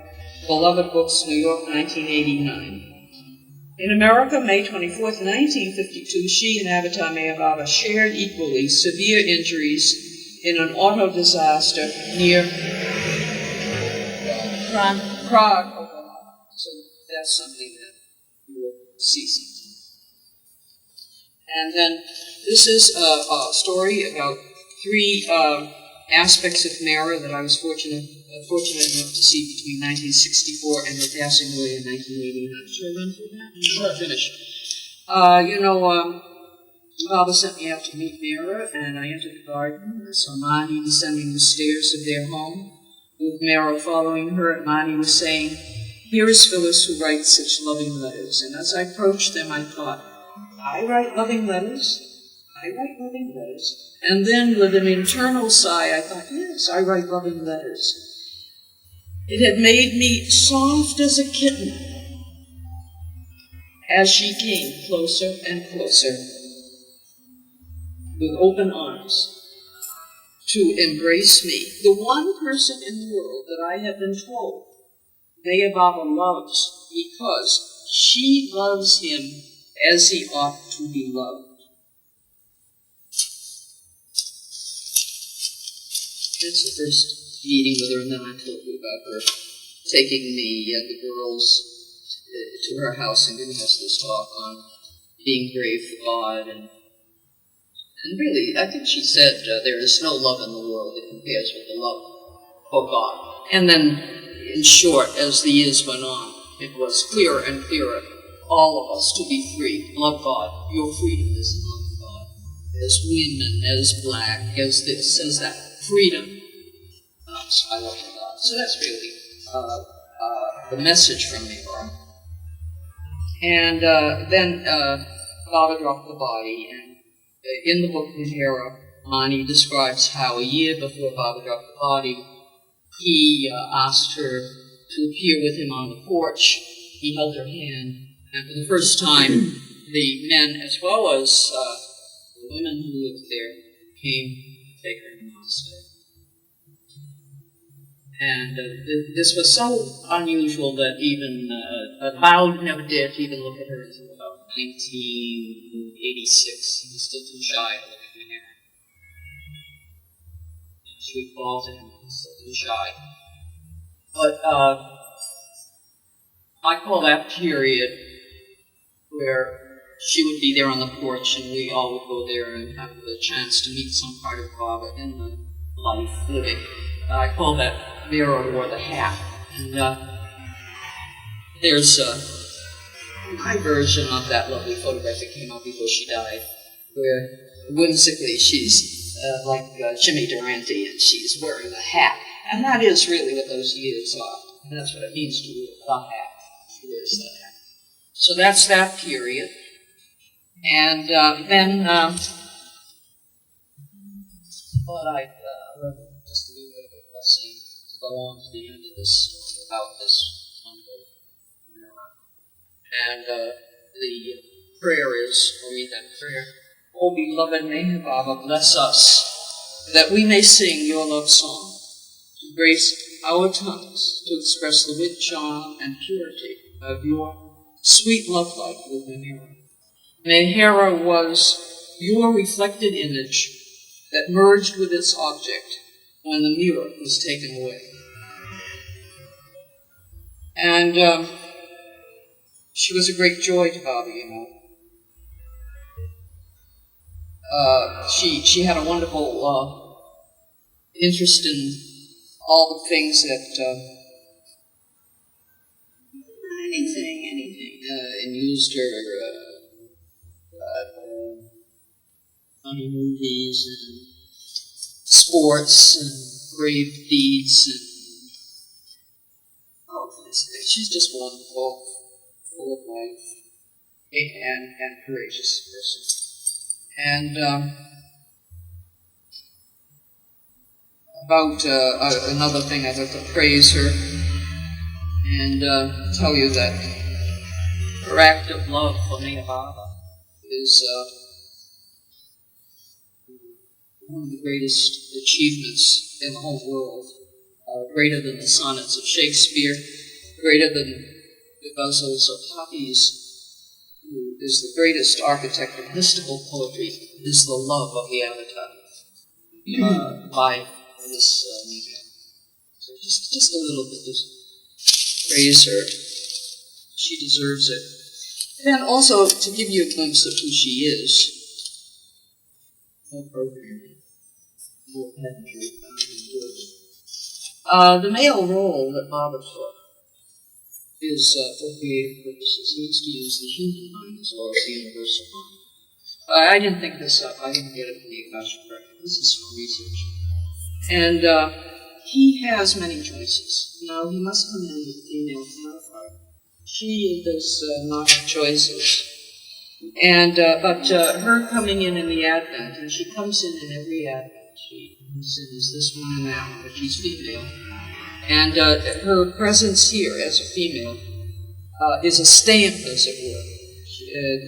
Beloved Books, New York, 1989. In America, May 24, 1952, she and Avatar MeherBaba shared equally severe injuries in an auto disaster near Prague, Oklahoma. So that's something that ceasing. And then this is a story about three aspects of Mehera that I was fortunate enough to see between 1964 and her passing away in 1989. Should I run through that? Sure. Finish. Baba sent me out to meet Mehera, and I entered the garden. I saw Mani descending the stairs of their home, with Mehera following her, and Mani was saying, "Here is Phyllis who writes such loving letters." And as I approached them, I thought, I write loving letters? I write loving letters. And then with an internal sigh, I thought, yes, I write loving letters. It had made me soft as a kitten as she came closer and closer with open arms to embrace me. The one person in the world that I have been told MeherBaba loves because she loves him as he ought to be loved. That's the first meeting with her, and then I told you about her taking the girls to her house and giving us this talk on being brave for God. And really, I think she said there is no love in the world that compares with the love for God. And then, in short, as the years went on, it was clearer and clearer, all of us to be free. Love God. Your freedom is in love God. As women, as black, as this, as that. Freedom. I love God. So that's really the message from Mehera. And then Baba dropped the body, and in the book Mehera, Mani describes how a year before Baba dropped the body, he asked her to appear with him on the porch. He held her hand, and for the first time, the men as well as the women who lived there came to take her to the monastery. And this was so unusual that even Baba never dared to even look at her until about 1986. He was still too shy to look at Mehera. She would fall to him, he was still too shy. But I call that period where she would be there on the porch and we all would go there and have the chance to meet some part of Baba in the life living. I call that Mehera wore the hat. And there's my version of that lovely photograph that came out before she died, where whimsically she's like Jimmy Durante and she's wearing the hat. And that is really what those years are. And that's what it means to wear the hat. She wears the hat. So that's that period. And then thought I'd just a little bit of a blessing to go on to the end of this story about this wonderful Mehera. And the prayer is, I'll read that prayer. O beloved MeherBaba, bless us, that we may sing your love song, to grace our tongues, to express the wit, charm, and purity of your sweet love life with Mehera. Mehera was your reflected image that merged with its object when the mirror was taken away. And she was a great joy to Baba, you know. She had a wonderful interest in all the things that anything, amused her. Funny movies and sports and brave deeds and she's just wonderful, full of life, and courageous person. And about another thing, I'd like to praise her and tell you that her act of love for MeherBaba is one of the greatest achievements in the whole world, greater than the sonnets of Shakespeare, greater than the ghazals of Hafiz, who is the greatest architect of mystical poetry, is the love of the avatar by this Mehera. So just a little bit, just praise her. She deserves it. Then also, to give you a glimpse of who she is, more programming, more penetrating, the male role that Baba took is, for creative purposes, needs to use the human mind as well as the universal mind. I didn't think this up. I didn't get it from the Akashic record. This is from research. And he has many choices. Now, he must come in with a female counterpart. She does not have choices. And, but her coming in the Advent, and she comes in every Advent. She comes in as this one and that one, but she's female. And her presence here as a female is a stamp, as it were.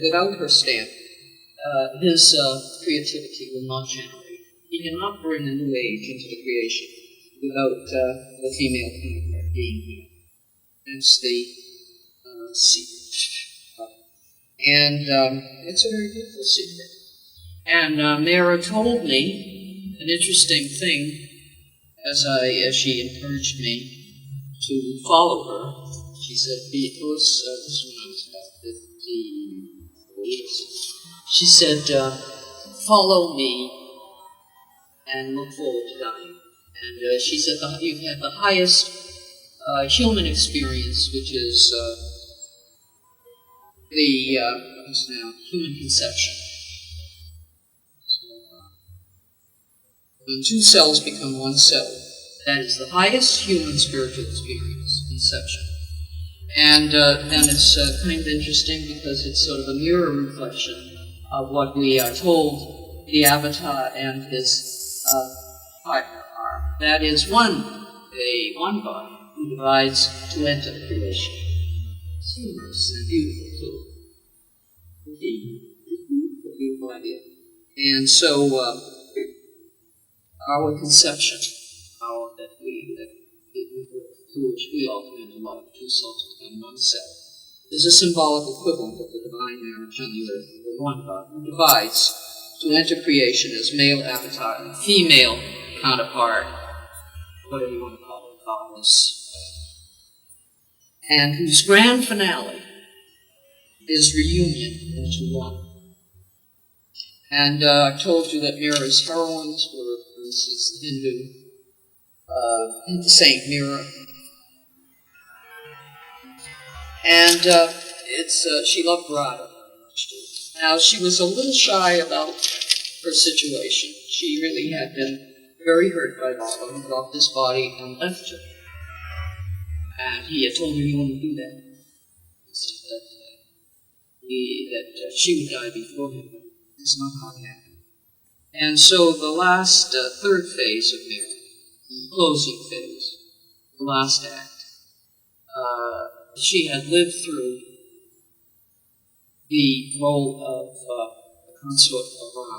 Without her stamp, his creativity will not generate. He cannot bring a new age into the creation without the female counterpart being here. That's the secret. And it's a very beautiful secret. And Mehera told me an interesting thing as she encouraged me to follow her. She said, Phyllis, this is when I was about 50 years. She said, follow me and look forward to dying. And she said, you've had the highest human experience, which is the what's now human conception. So, when two cells become one cell, that is the highest human spiritual experience, conception. And then it's kind of interesting because it's sort of a mirror reflection of what we are told the avatar and his partner are. That is one body who divides to enter the creation. It's humorous and beautiful too. Beautiful idea. And so our conception, through which we all come into life, two souls become one cell, is a symbolic equivalent of the divine marriage on the earth, the one God who divides to enter creation as male avatar and female counterpart, whatever you want to call it, goddess, and whose grand finale is reunion into one. And I told you that Mehera's heroines were, for instance, the Hindu Saint Mehera. And she loved Radha very much too. Now, she was a little shy about her situation. She really had been very hurt by Baba, who got this body and left her. And he had told her he wouldn't do that. That she would die before him. It's not how it happened. And so the last third phase of Mehera, the closing phase, the last act, she had lived through the role of the consort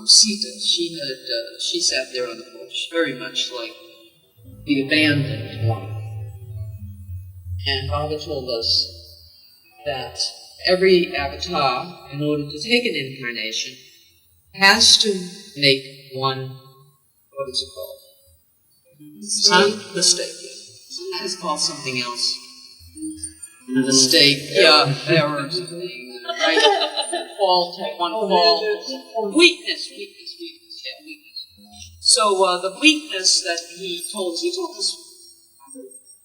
of Sita. She sat there on the porch, very much like the abandoned one. And Baba told us that every avatar, in order to take an incarnation, has to make one, what is it called? Mistake. It's called something else. Mistake, error, something, right? Fault, one fault. Weakness. So the weakness that he told us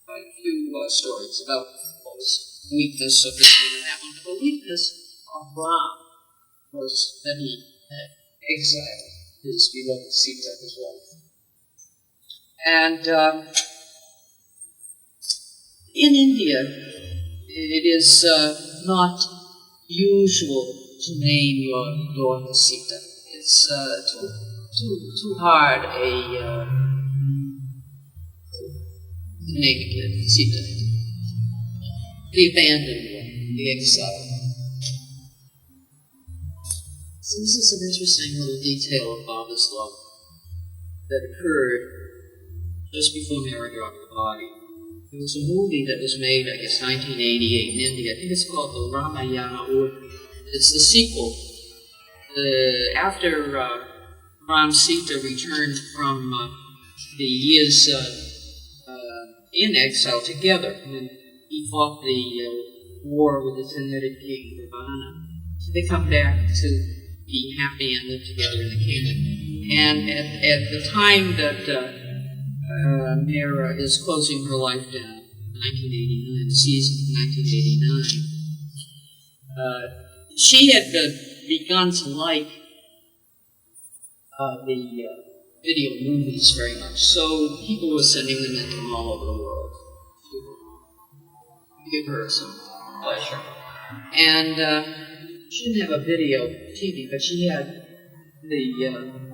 quite a few stories about what was the weakness of this one and that one. But the weakness of Ram was that he had exiled his beloved Sita, his wife. And in India, it is not usual to name your daughter Sita. It's too hard a name it, Sita. The abandoned one, the exile. So this is an interesting little detail of Baba's love that occurred just before Mehera dropped the body. There was a movie that was made, I guess, 1988 in India. I think it's called the Ramayana, or it's the sequel. After Ram Sita returned from the years in exile together, when he fought the war with the ten-headed king, Ravana. So they come back to be happy and live together in the kingdom. And at the time that Mehera is closing her life down, 1989, the season of 1989, she had begun to like the video movies very much, so people were sending them in from all over the world to give her some pleasure. And she didn't have a video TV, but she had the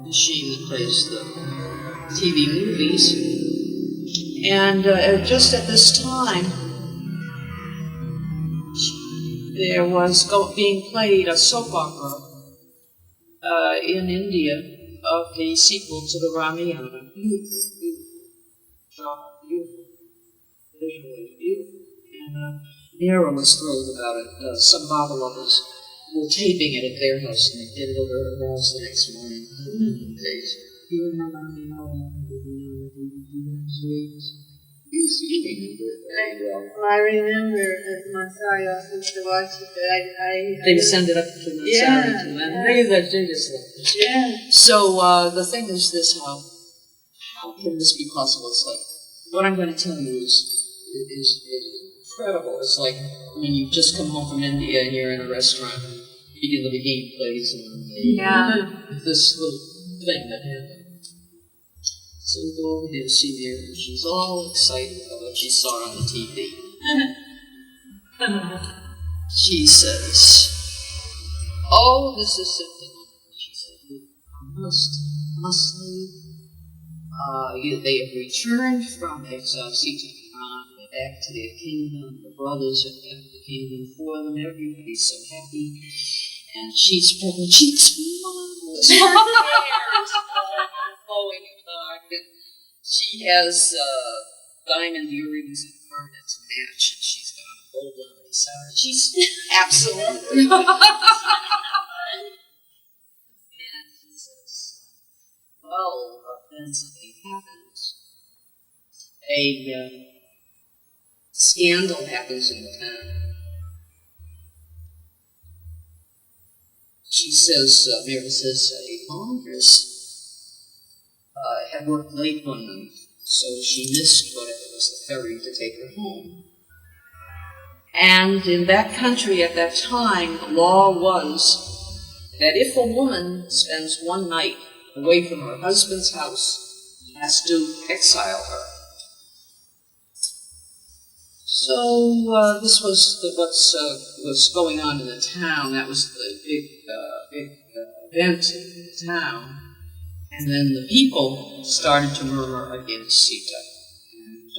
machine that plays the TV movies. And just at this time, there was being played a soap opera in India of the sequel to the Ramayana. Beautiful, visually beautiful. And Mehera was thrilled about it. Some Bible lovers were taping it at their house, and they did it over at her house the next morning. You remember You remember it very well. Well, I remember Mansari also used to watch it, but They send it up to Mansari too, and they just love it. Yeah. So the thing is this: how can this be possible? It's like what I'm going to tell you is incredible. It's like when you just come home from India and you're in a restaurant, begin the game plays, and this little thing that happened. So we go over there to see Mary, and she's all excited about what she saw on the TV. She says, "Oh, this is something." She said, "I must leave. They have returned from exile, Sita and Ram, they're back to their kingdom. The brothers have kept the kingdom for them. Everybody's so happy." And she's spread her cheeks, smiles, her hair is flowing back, and she has diamond earrings and garnets to match, and she's got a gold on side. She's absolutely. And he says, "Well, but then something happens. A scandal happens in the town." She says, Mary says, a laundress had worked late one night, so she missed whatever was the ferry to take her home. And in that country at that time, the law was that if a woman spends one night away from her husband's house, he has to exile her. So this was what was going on in the town. That was the big event in the town. And then the people started to murmur against Sita. And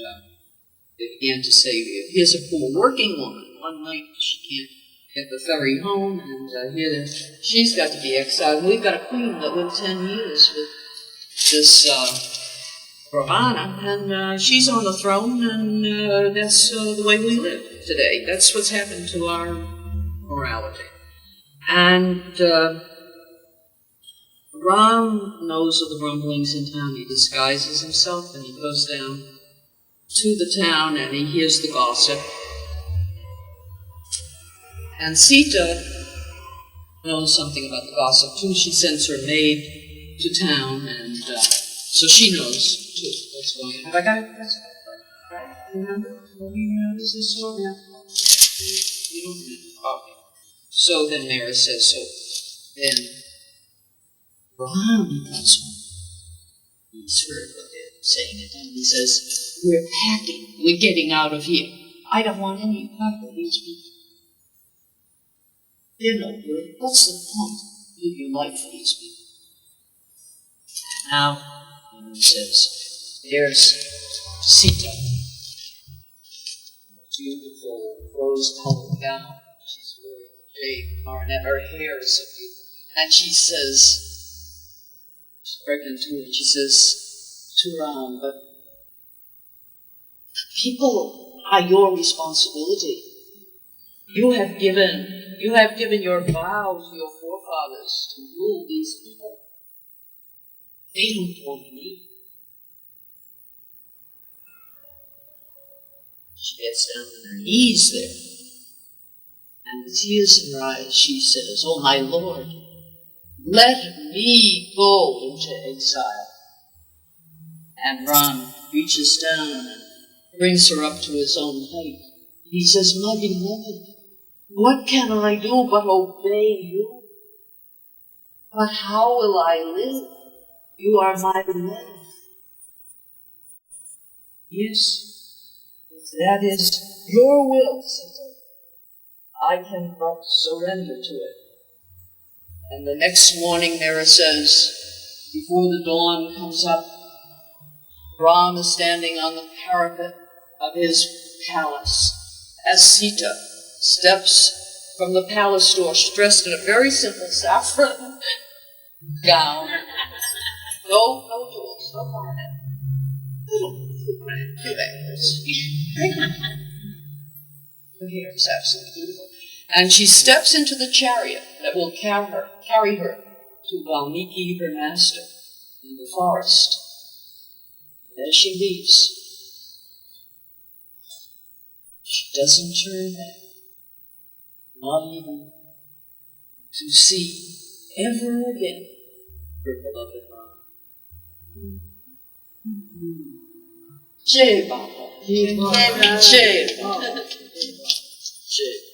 they began to say, "Here's a poor working woman. One night she can't get the ferry home, and here she's got to be exiled. We've got a queen that lived 10 years with this Ravana, and she's on the throne, and that's the way we live today. That's what's happened to our morality." And Ram knows of the rumblings in town. He disguises himself, and he goes down to the town, and he hears the gossip. And Sita knows something about the gossip, too. She sends her maid to town, and so she knows what's going on. Have I got it? Right? Remember? Is this story? You don't remember. Okay. So then Mehera says, so then Ram comes home. He's heard what they're saying, and he says, "We're packing. We're getting out of here. I don't want any part of these people. They're no good. What's the point? Give your life for these people." Now, he says, there's Sita, beautiful rose-colored gown. She's wearing a jade coronet. Her hair is so beautiful. And she says, she's pregnant too, and she says to Ram, "But people are your responsibility. You have given your vow to your forefathers to rule these people. They don't want me." She gets down on her knees there, with tears in her eyes, she says, "Oh, my Lord, let me go into exile." And Ram reaches down and brings her up to his own height. He says, "My beloved, what can I do but obey you? But how will I live? You are my beloved." "Yes, if that is your will, Sita, I can but surrender to it." And the next morning, Mehera says, before the dawn comes up, Ram is standing on the parapet of his palace as Sita steps from the palace door, dressed in a very simple saffron gown. No jewels, no ornament. Her hair is absolutely beautiful. And she steps into the chariot that will carry her to Valmiki, her master, in the forest. And as she leaves, she doesn't turn back, not even to see ever again her beloved Ram. Jai Baba. Jai Baba. Jai Baba. Jai Baba.